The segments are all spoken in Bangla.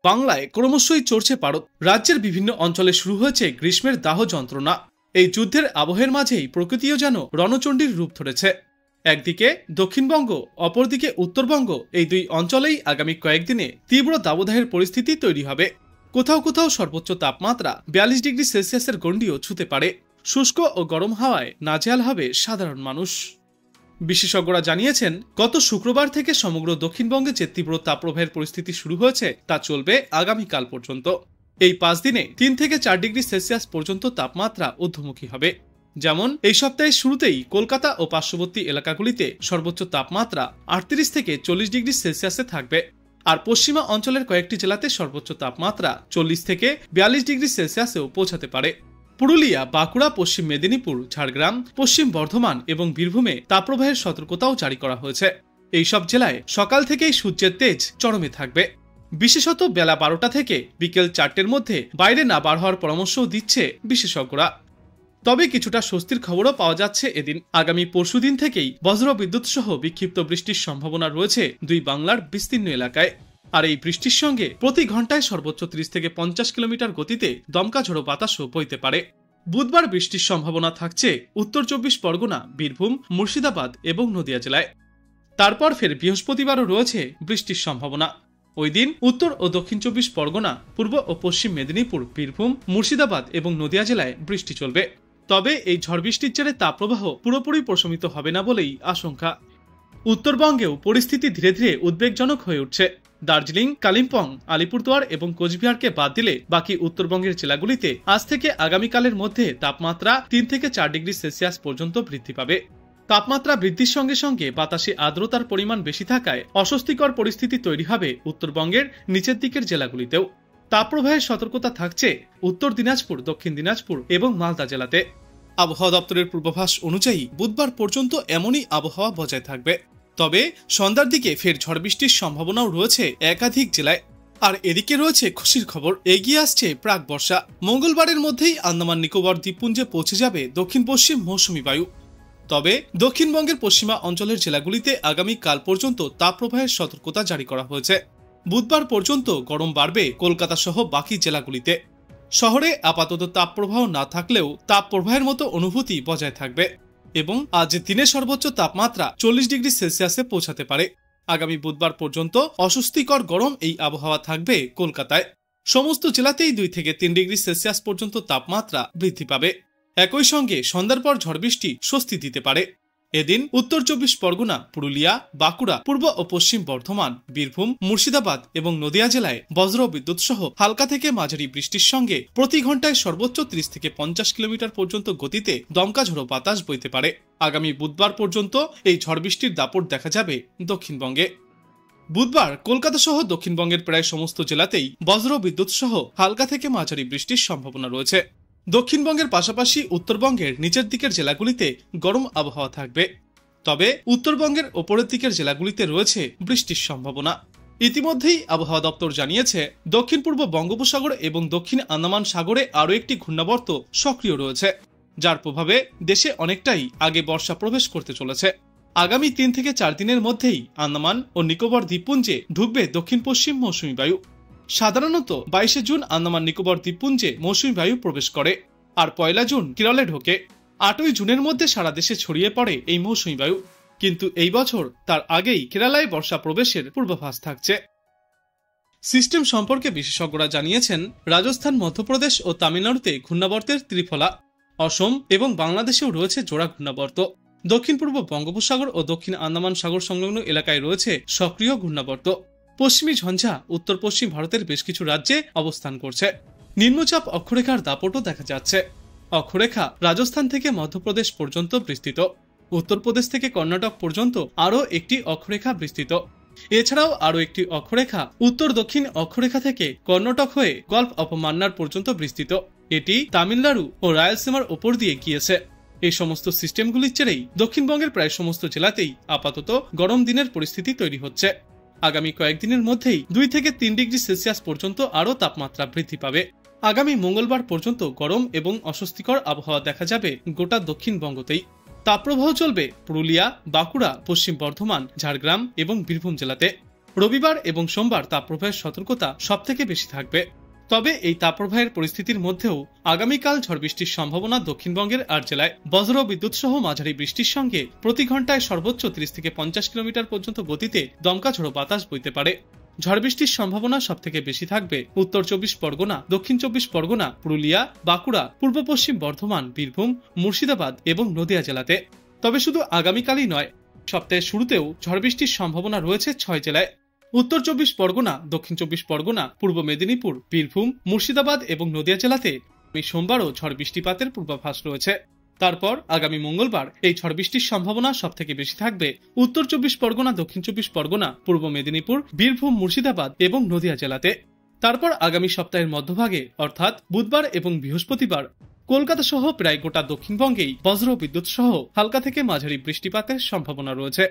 বাংলায় ক্রমশই চড়ছে পারদ। রাজ্যের বিভিন্ন অঞ্চলে শুরু হয়েছে গ্রীষ্মের দাহ যন্ত্রণা। এই যুদ্ধের আবহের মাঝেই প্রকৃতিও যেন রণচণ্ডীর রূপ ধরেছে। একদিকে দক্ষিণবঙ্গ, অপরদিকে উত্তরবঙ্গ, এই দুই অঞ্চলেই আগামী কয়েকদিনে তীব্র দাবদাহের পরিস্থিতি তৈরি হবে। কোথাও কোথাও সর্বোচ্চ তাপমাত্রা 42 ডিগ্রি সেলসিয়াসের গণ্ডিও ছুঁতে পারে। শুষ্ক ও গরম হাওয়ায় নাজেহাল হবে সাধারণ মানুষ। বিশেষজ্ঞরা জানিয়েছেন, গত শুক্রবার থেকে সমগ্র দক্ষিণবঙ্গে যে তীব্র তাপপ্রবাহের পরিস্থিতি শুরু হয়েছে তা চলবে আগামীকাল পর্যন্ত। এই 5 দিনে 3 থেকে 4 ডিগ্রি সেলসিয়াস পর্যন্ত তাপমাত্রা ঊর্ধ্বমুখী হবে। যেমন এই সপ্তাহের শুরুতেই কলকাতা ও পার্শ্ববর্তী এলাকাগুলিতে সর্বোচ্চ তাপমাত্রা 38 থেকে 40 ডিগ্রি সেলসিয়াসে থাকবে। আর পশ্চিমা অঞ্চলের কয়েকটি জেলাতে সর্বোচ্চ তাপমাত্রা 40 থেকে 42 ডিগ্রি সেলসিয়াসেও পৌঁছাতে পারে। পুরুলিয়া, বাঁকুড়া, পশ্চিম মেদিনীপুর, ঝাড়গ্রাম, পশ্চিম বর্ধমান এবং বীরভূমে তাপপ্রবাহের সতর্কতাও জারি করা হয়েছে। এই সব জেলায় সকাল থেকেই সূর্যের তেজ চরমে থাকবে। বিশেষত বেলা 12টা থেকে বিকেল 4টের মধ্যে বাইরে না বার হওয়ার পরামর্শও দিচ্ছে বিশেষজ্ঞরা। তবে কিছুটা স্বস্তির খবরও পাওয়া যাচ্ছে এদিন। আগামী পরশুদিন থেকেই বজ্র বিদ্যুৎ সহ বিক্ষিপ্ত বৃষ্টির সম্ভাবনা রয়েছে দুই বাংলার বিস্তীর্ণ এলাকায়। আর এই বৃষ্টির সঙ্গে প্রতি ঘন্টায় সর্বোচ্চ 30 থেকে 50 কিলোমিটার গতিতে দমকা ঝোড়ো বাতাসও বইতে পারে। বুধবার বৃষ্টির সম্ভাবনা থাকছে উত্তর 24 পরগনা, বীরভূম, মুর্শিদাবাদ এবং নদিয়া জেলায়। তারপর ফের বৃহস্পতিবারও রয়েছে বৃষ্টির সম্ভাবনা। ওই দিন উত্তর ও দক্ষিণ 24 পরগনা, পূর্ব ও পশ্চিম মেদিনীপুর, বীরভূম, মুর্শিদাবাদ এবং নদিয়া জেলায় বৃষ্টি চলবে। তবে এই ঝড় বৃষ্টির জেরে তাপপ্রবাহ পুরোপুরি প্রশমিত হবে না বলেই আশঙ্কা। উত্তরবঙ্গেও পরিস্থিতি ধীরে ধীরে উদ্বেগজনক হয়ে উঠছে। দার্জিলিং, কালিম্পং, আলিপুরদুয়ার এবং কোচবিহারকে বাদ দিলে বাকি উত্তরবঙ্গের জেলাগুলিতে আজ থেকে আগামীকালের মধ্যে তাপমাত্রা 3 থেকে 4 ডিগ্রি সেলসিয়াস পর্যন্ত বৃদ্ধি পাবে। তাপমাত্রা বৃদ্ধির সঙ্গে সঙ্গে বাতাসে আর্দ্রতার পরিমাণ বেশি থাকায় অস্বস্তিকর পরিস্থিতি তৈরি হবে উত্তরবঙ্গের নিচের দিকের জেলাগুলিতেও। তাপপ্রবাহের সতর্কতা থাকছে উত্তর দিনাজপুর, দক্ষিণ দিনাজপুর এবং মালদা জেলাতে। আবহাওয়া দপ্তরের পূর্বাভাস অনুযায়ী বুধবার পর্যন্ত এমনই আবহাওয়া বজায় থাকবে। তবে সন্ধ্যার দিকে ফের ঝড় বৃষ্টির সম্ভাবনাও রয়েছে একাধিক জেলায়। আর এদিকে রয়েছে খুশির খবর, এগিয়ে আসছে প্রাক বর্ষা। মঙ্গলবারের মধ্যেই আন্দামান নিকোবর দ্বীপপুঞ্জে পৌঁছে যাবে দক্ষিণ পশ্চিম মৌসুমী বায়ু। তবে দক্ষিণবঙ্গের পশ্চিমা অঞ্চলের জেলাগুলিতে আগামী কাল পর্যন্ত তাপপ্রবাহের সতর্কতা জারি করা হয়েছে। বুধবার পর্যন্ত গরম বাড়বে কলকাতা সহ বাকি জেলাগুলিতে। শহরে আপাতত তাপপ্রবাহ না থাকলেও তাপপ্রবাহের মতো অনুভূতি বজায় থাকবে এবং আজ দিনে সর্বোচ্চ তাপমাত্রা 40 ডিগ্রি সেলসিয়াসে পৌঁছাতে পারে। আগামী বুধবার পর্যন্ত অস্বস্তিকর গরম এই আবহাওয়া থাকবে কলকাতায়। সমস্ত জেলাতেই 2 থেকে 3 ডিগ্রি সেলসিয়াস পর্যন্ত তাপমাত্রা বৃদ্ধি পাবে। একই সঙ্গে সন্ধ্যার পর ঝড় বৃষ্টি স্বস্তি দিতে পারে। এদিন উত্তর 24 পরগনা, পুরুলিয়া, বাঁকুড়া, পূর্ব ও পশ্চিম বর্ধমান, বীরভূম, মুর্শিদাবাদ এবং নদিয়া জেলায় বজ্র বিদ্যুৎ সহ হালকা থেকে মাঝারি বৃষ্টির সঙ্গে প্রতি ঘন্টায় সর্বোচ্চ 30 থেকে 50 কিলোমিটার পর্যন্ত গতিতে দমকা ঝোড়ো বাতাস বইতে পারে। আগামী বুধবার পর্যন্ত এই ঝড় বৃষ্টির দাপট দেখা যাবে দক্ষিণবঙ্গে। বুধবার কলকাতা সহ দক্ষিণবঙ্গের প্রায় সমস্ত জেলাতেই বজ্র বিদ্যুৎ সহ হালকা থেকে মাঝারি বৃষ্টির সম্ভাবনা রয়েছে। দক্ষিণবঙ্গের পাশাপাশি উত্তরবঙ্গের নিচের দিকের জেলাগুলিতে গরম আবহাওয়া থাকবে। তবে উত্তরবঙ্গের ওপরের দিকের জেলাগুলিতে রয়েছে বৃষ্টির সম্ভাবনা। ইতিমধ্যেই আবহাওয়া দপ্তর জানিয়েছে, দক্ষিণ পূর্ব বঙ্গোপসাগর এবং দক্ষিণ আন্দামান সাগরে আরও একটি ঘূর্ণাবর্ত সক্রিয় রয়েছে, যার প্রভাবে দেশে অনেকটাই আগে বর্ষা প্রবেশ করতে চলেছে। আগামী 3 থেকে 4 দিনের মধ্যেই আন্দামান ও নিকোবর দ্বীপপুঞ্জে ঢুকবে দক্ষিণ পশ্চিম মৌসুমী বায়ু। সাধারণত 22 জুন আন্দামান নিকোবর দ্বীপপুঞ্জে মৌসুমী বায়ু প্রবেশ করে, আর 1 জুন কেরলে ঢোকে। 8 জুনের মধ্যে সারা দেশে ছড়িয়ে পড়ে এই মৌসুমী বায়ু। কিন্তু এই বছর তার আগেই কেরালায় বর্ষা প্রবেশের পূর্বাভাস থাকছে। সিস্টেম সম্পর্কে বিশেষজ্ঞরা জানিয়েছেন, রাজস্থান, মধ্যপ্রদেশ ও তামিলনাড়ুতে ঘূর্ণাবর্তের ত্রিফলা। অসম এবং বাংলাদেশেও রয়েছে জোড়া ঘূর্ণাবর্ত। দক্ষিণ পূর্ব বঙ্গোপসাগর ও দক্ষিণ আন্দামান সাগর সংলগ্ন এলাকায় রয়েছে সক্রিয় ঘূর্ণাবর্ত। পশ্চিমী ঝঞ্ঝা উত্তর পশ্চিম ভারতের বেশ কিছু রাজ্যে অবস্থান করছে। নিম্নচাপ অক্ষরেখার দাপটও দেখা যাচ্ছে। অক্ষরেখা রাজস্থান থেকে মধ্যপ্রদেশ পর্যন্ত বিস্তৃত। উত্তরপ্রদেশ থেকে কর্ণাটক পর্যন্ত আরও একটি অক্ষরেখা বিস্তৃত। এছাড়াও আরও একটি অক্ষরেখা উত্তর দক্ষিণ অক্ষরেখা থেকে কর্ণাটক হয়ে গল্ফ অফ মান্নার পর্যন্ত বিস্তৃত। এটি তামিলনাড়ু ও রায়লসীমার ওপর দিয়ে গিয়েছে। এই সমস্ত সিস্টেমগুলির জেরেই দক্ষিণবঙ্গের প্রায় সমস্ত জেলাতেই আপাতত গরম দিনের পরিস্থিতি তৈরি হচ্ছে। আগামী কয়েকদিনের মধ্যেই 2 থেকে 3 ডিগ্রি সেলসিয়াস পর্যন্ত আরও তাপমাত্রা বৃদ্ধি পাবে। আগামী মঙ্গলবার পর্যন্ত গরম এবং অস্বস্তিকর আবহাওয়া দেখা যাবে গোটা দক্ষিণবঙ্গতেই। তাপপ্রবাহ চলবে পুরুলিয়া, বাঁকুড়া, পশ্চিম বর্ধমান, ঝাড়গ্রাম এবং বীরভূম জেলাতে। রবিবার এবং সোমবার তাপপ্রবাহের সতর্কতা সবথেকে বেশি থাকবে। তবে এই তাপপ্রবাহের পরিস্থিতির মধ্যেও আগামীকাল ঝড় বৃষ্টির সম্ভাবনা দক্ষিণবঙ্গের ৮ জেলায়। বজ্র বিদ্যুৎ সহ মাঝারি বৃষ্টির সঙ্গে প্রতি ঘন্টায় সর্বোচ্চ 30 থেকে 50 কিলোমিটার পর্যন্ত গতিতে দমকা ঝোড়ো বাতাস বইতে পারে। ঝড় বৃষ্টির সম্ভাবনা সবথেকে বেশি থাকবে উত্তর 24 পরগনা, দক্ষিণ 24 পরগনা, পুরুলিয়া, বাঁকুড়া, পূর্ব পশ্চিম বর্ধমান, বীরভূম, মুর্শিদাবাদ এবং নদিয়া জেলাতে। তবে শুধু আগামীকালই নয়, সপ্তাহের শুরুতেও ঝড় বৃষ্টির সম্ভাবনা রয়েছে 6 জেলায়। উত্তর 24 পরগনা, দক্ষিণ 24 পরগনা, পূর্ব মেদিনীপুর, বীরভূম, মুর্শিদাবাদ এবং নদিয়া জেলাতে সোমবারও ঝড় বৃষ্টিপাতের পূর্বাভাস রয়েছে। তারপর আগামী মঙ্গলবার এই ঝড় বৃষ্টির সম্ভাবনা সবথেকে বেশি থাকবে উত্তর 24 পরগনা, দক্ষিণ 24 পরগনা, পূর্ব মেদিনীপুর, বীরভূম, মুর্শিদাবাদ এবং নদিয়া জেলাতে। তারপর আগামী সপ্তাহের মধ্যভাগে অর্থাৎ বুধবার এবং বৃহস্পতিবার কলকাতা সহ প্রায় গোটা দক্ষিণবঙ্গেই বজ্র বিদ্যুৎ সহ হালকা থেকে মাঝারি বৃষ্টিপাতের সম্ভাবনা রয়েছে।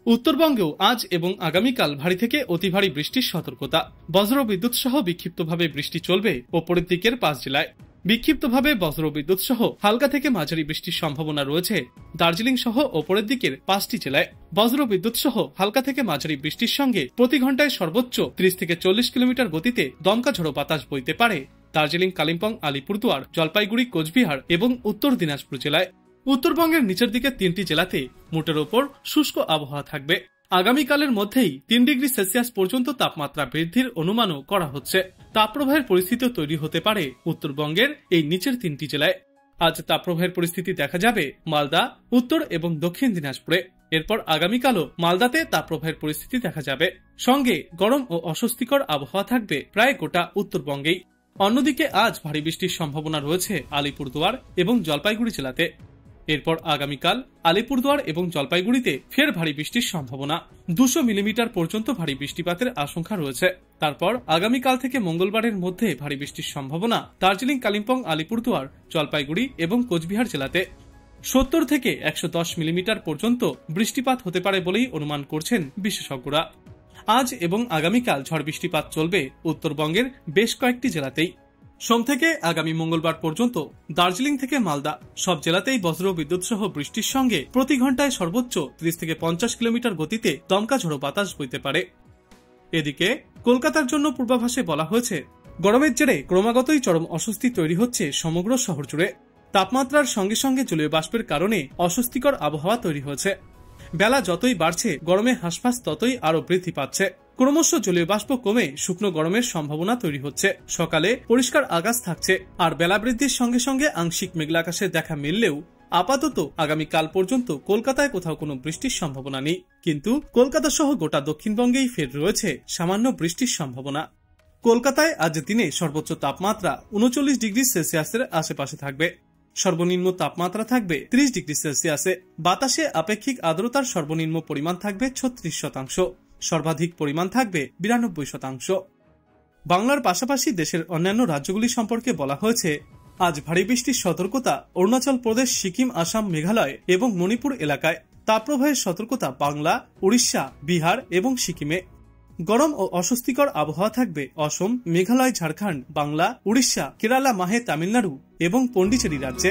উত্তরবঙ্গেও আজ এবং আগামীকাল ভারী থেকে অতি ভারী বৃষ্টির সতর্কতা। বজ্র বিদ্যুৎ সহ বিক্ষিপ্তভাবে বৃষ্টি চলবে ওপরের দিকের 5 জেলায়। বিক্ষিপ্তভাবে বজ্র বিদ্যুৎ সহ হালকা থেকে মাঝারি বৃষ্টির সম্ভাবনা রয়েছে দার্জিলিং সহ ওপরের দিকের 5টি জেলায়। বজ্র বিদ্যুৎ সহ হালকা থেকে মাঝারি বৃষ্টির সঙ্গে প্রতি ঘন্টায় সর্বোচ্চ 30 থেকে 40 কিলোমিটার গতিতে দমকা ঝোড়ো বাতাস বইতে পারে দার্জিলিং, কালিম্পং, আলিপুরদুয়ার, জলপাইগুড়ি, কোচবিহার এবং উত্তর দিনাজপুর জেলায়। উত্তরবঙ্গের নিচের দিকে 3টি জেলাতে মোটের ওপর শুষ্ক আবহাওয়া থাকবে। আগামীকালের মধ্যেই 3 ডিগ্রি সেলসিয়াস পর্যন্ত তাপমাত্রা বৃদ্ধির অনুমানও করা হচ্ছে। তাপপ্রবাহের পরিস্থিতিও তৈরি হতে পারে উত্তরবঙ্গের এই নিচের 3টি জেলায়। আজ তাপপ্রবাহের পরিস্থিতি দেখা যাবে মালদা, উত্তর এবং দক্ষিণ দিনাজপুরে। এরপর আগামীকালও মালদাতে তাপপ্রবাহের পরিস্থিতি দেখা যাবে। সঙ্গে গরম ও অস্বস্তিকর আবহাওয়া থাকবে প্রায় গোটা উত্তরবঙ্গেই। অন্যদিকে আজ ভারী বৃষ্টির সম্ভাবনা রয়েছে আলিপুরদুয়ার এবং জলপাইগুড়ি জেলাতে। এরপর আগামীকাল আলিপুরদুয়ার এবং জলপাইগুড়িতে ফের ভারী বৃষ্টির সম্ভাবনা। 200 মিলিমিটার পর্যন্ত ভারী বৃষ্টিপাতের আশঙ্কা রয়েছে। তারপর আগামীকাল থেকে মঙ্গলবারের মধ্যে ভারী বৃষ্টির সম্ভাবনা দার্জিলিং, কালিম্পং, আলিপুরদুয়ার, জলপাইগুড়ি এবং কোচবিহার জেলাতে। 70 থেকে 110 মিলিমিটার পর্যন্ত বৃষ্টিপাত হতে পারে বলেই অনুমান করছেন বিশেষজ্ঞরা। আজ এবং আগামীকাল ঝড় বৃষ্টিপাত চলবে উত্তরবঙ্গের বেশ কয়েকটি জেলাতেই। সোম থেকে আগামী মঙ্গলবার পর্যন্ত দার্জিলিং থেকে মালদা সব জেলাতেই বজ্র বিদ্যুৎ সহ বৃষ্টির সঙ্গে প্রতি ঘন্টায় সর্বোচ্চ 30 থেকে 50 কিলোমিটার গতিতে দমকা ঝোড়ো বাতাস বইতে পারে। এদিকে কলকাতার জন্য পূর্বাভাসে বলা হয়েছে, গরমের জেরে ক্রমাগতই চরম অস্বস্তি তৈরি হচ্ছে সমগ্র শহর জুড়ে। তাপমাত্রার সঙ্গে সঙ্গে জলীয় বাষ্পের কারণে অস্বস্তিকর আবহাওয়া তৈরি হয়েছে। বেলা যতই বাড়ছে গরমে হাঁসফাঁস ততই আরো বৃদ্ধি পাচ্ছে। ক্রমশ জলীয় বাষ্প কমে শুকনো গরমের সম্ভাবনা তৈরি হচ্ছে। সকালে পরিষ্কার আকাশ থাকছে, আর বেলা বৃদ্ধির সঙ্গে সঙ্গে আংশিক মেঘলা আকাশের দেখা মিললেও আপাতত আগামীকাল পর্যন্ত কলকাতায় কোথাও কোনো বৃষ্টির সম্ভাবনা নেই। কিন্তু কলকাতা সহ গোটা দক্ষিণবঙ্গেই ফের রয়েছে সামান্য বৃষ্টির সম্ভাবনা। কলকাতায় আজ দিনে সর্বোচ্চ তাপমাত্রা 39 ডিগ্রি সেলসিয়াসের আশেপাশে থাকবে। সর্বনিম্ন তাপমাত্রা থাকবে 30 ডিগ্রি সেলসিয়াসে। বাতাসে আপেক্ষিক আর্দ্রতার সর্বনিম্ন পরিমাণ থাকবে 36%, সর্বাধিক পরিমাণ থাকবে 92%। বাংলার পাশাপাশি দেশের অন্যান্য রাজ্যগুলি সম্পর্কে বলা হয়েছে, আজ ভারী বৃষ্টির সতর্কতা অরুণাচল প্রদেশ, সিকিম, আসাম, মেঘালয় এবং মণিপুর এলাকায়। তাপপ্রবাহের সতর্কতা বাংলা, উড়িষ্যা, বিহার এবং সিকিমে। গরম ও অস্বস্তিকর আবহাওয়া থাকবে অসম, মেঘালয়, ঝাড়খণ্ড, বাংলা, উড়িষ্যা, কেরালা, মাহে, তামিলনাড়ু এবং পন্ডিচেরি রাজ্যে।